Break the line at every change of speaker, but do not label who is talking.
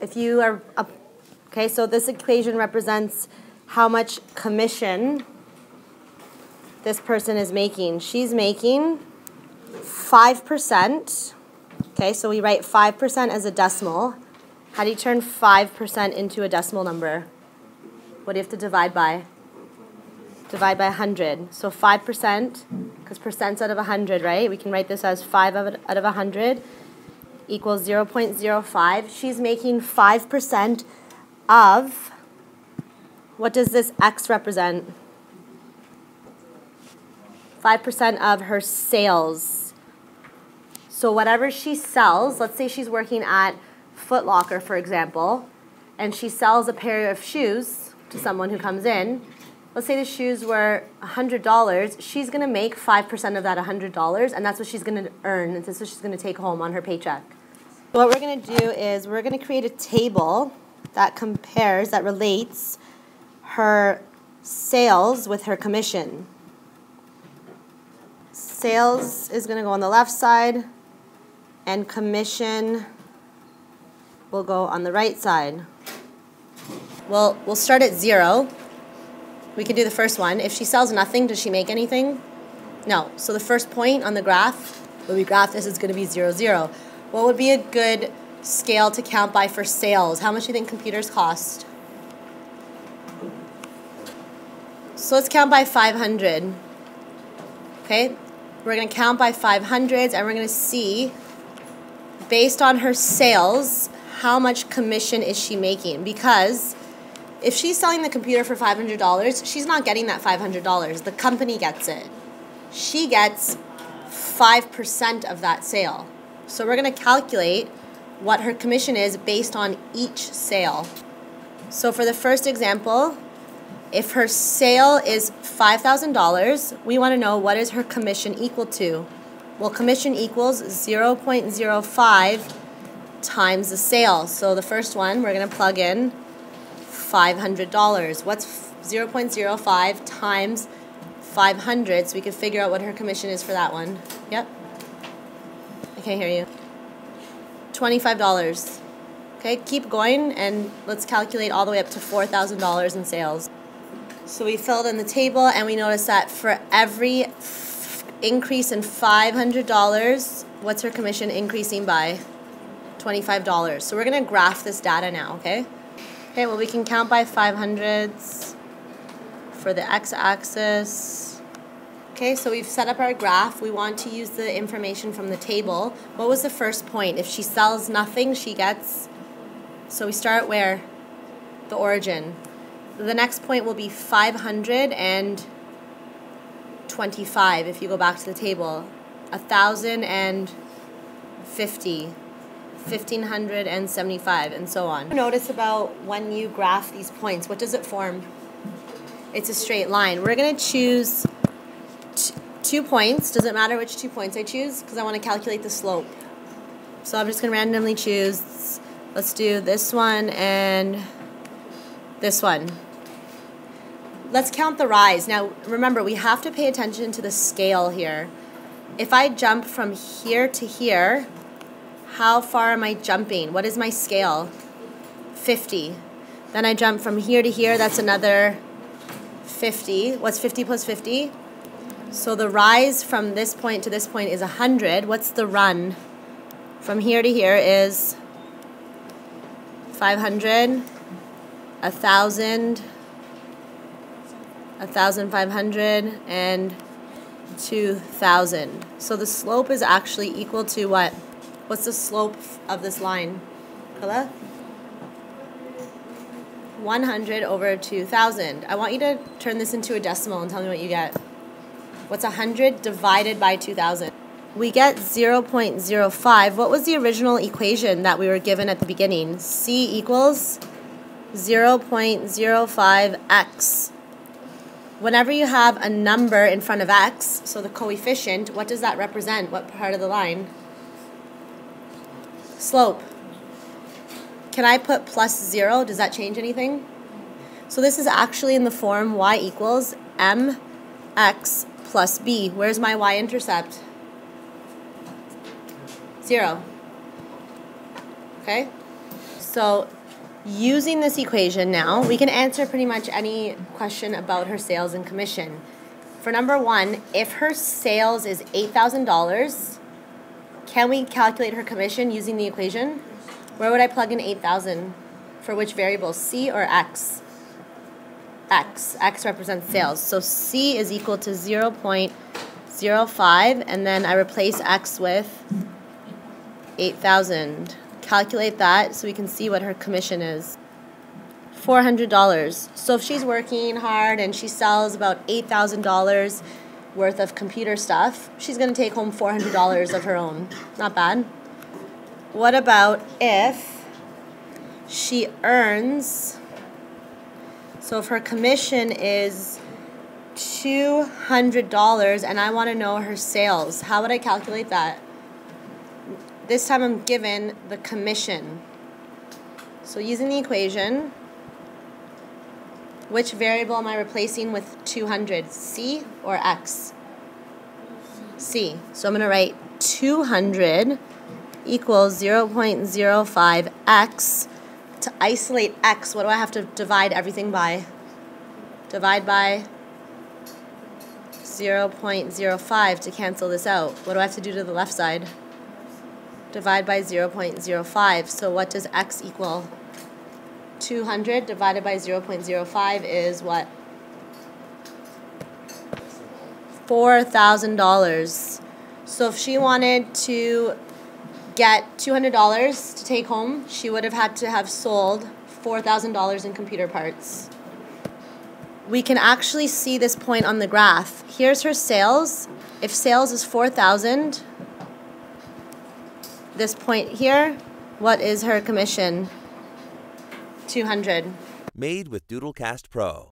if you are, okay, so this equation represents how much commission this person is making. She's making 5%. Okay, so we write 5% as a decimal. How do you turn 5% into a decimal number? What do you have to divide by? Divide by 100. So 5%, because percent's out of 100, right? We can write this as 5 out of 100 equals 0.05. She's making 5% of, what does this X represent? 5% of her sales. So whatever she sells, let's say she's working at Foot Locker, for example, and she sells a pair of shoes to someone who comes in. Let's say the shoes were $100. She's going to make 5% of that $100, and that's what she's going to earn, and that's what she's going to take home on her paycheck. What we're going to do is we're going to create a table that compares, that relates her sales with her commission. Sales is going to go on the left side, and commission will go on the right side. Well, we'll start at 0. We can do the first one. If she sells nothing, does she make anything? No. So the first point on the graph, when we graph this, is going to be 0, 0. What would be a good scale to count by for sales? How much do you think computers cost? So let's count by 500. Okay? We're going to count by 500s, and we're going to see, based on her sales, how much commission is she making? Because if she's selling the computer for $500, she's not getting that $500. The company gets it. She gets 5% of that sale. So we're going to calculate what her commission is based on each sale. So for the first example, if her sale is $5,000, we want to know what is her commission equal to. Well, commission equals 0.05 times the sale. So the first one, we're going to plug in $500. What's 0.05 times 500? So we can figure out what her commission is for that one. Yep. I can't hear you. $25. Okay, keep going, and let's calculate all the way up to $4,000 in sales. So we filled in the table, and we noticed that for every increase in $500, what's her commission increasing by? $25. So we're going to graph this data now, okay? Okay, well, we can count by 500s for the x-axis. Okay, so we've set up our graph. We want to use the information from the table. What was the first point? If she sells nothing, she gets... So we start where? The origin. The next point will be 525 if you go back to the table. 1,050. 1,575, and so on. Notice about when you graph these points, what does it form? It's a straight line. We're going to choose 2 points. Does it matter which 2 points I choose? Because I want to calculate the slope. So I'm just going to randomly choose, let's do this one and this one. Let's count the rise. Now, remember, we have to pay attention to the scale here. If I jump from here to here, how far am I jumping? What is my scale? 50. Then I jump from here to here, that's another 50. What's 50 plus 50? So the rise from this point to this point is 100. What's the run? From here to here is 500, 1,000, 1,500, and 2,000. So the slope is actually equal to what? What's the slope of this line? Kala? 100 over 2,000. I want you to turn this into a decimal and tell me what you get. What's 100 divided by 2,000? We get 0.05. What was the original equation that we were given at the beginning? C equals 0.05x. Whenever you have a number in front of x, so the coefficient, what does that represent? What part of the line? Slope. Can I put plus 0? Does that change anything? So this is actually in the form y equals mx plus b. Where's my y-intercept? 0. Okay? So using this equation now, we can answer pretty much any question about her sales and commission. For number one, if her sales is $8,000, can we calculate her commission using the equation? Where would I plug in 8,000? For which variable, C or X? X. X represents sales. So C is equal to 0.05, and then I replace X with 8,000. Calculate that so we can see what her commission is. $400. So if she's working hard and she sells about $8,000 worth of computer stuff, she's going to take home $400 of her own. Not bad. What about if she earns, so if her commission is $200 and I want to know her sales, how would I calculate that? This time I'm given the commission. So using the equation, which variable am I replacing with 200? C or X? C. So I'm going to write 200 equals 0.05x. To isolate x, what do I have to divide everything by? Divide by 0.05 to cancel this out. What do I have to do to the left side? Divide by 0.05. So what does x equal? 200 divided by 0.05 is what? $4,000. So if she wanted to get $200 to take home, she would have had to have sold $4,000 in computer parts. We can actually see this point on the graph. Here's her sales. If sales is 4,000, this point here, what is her commission? 200.
Made with Doodlecast Pro.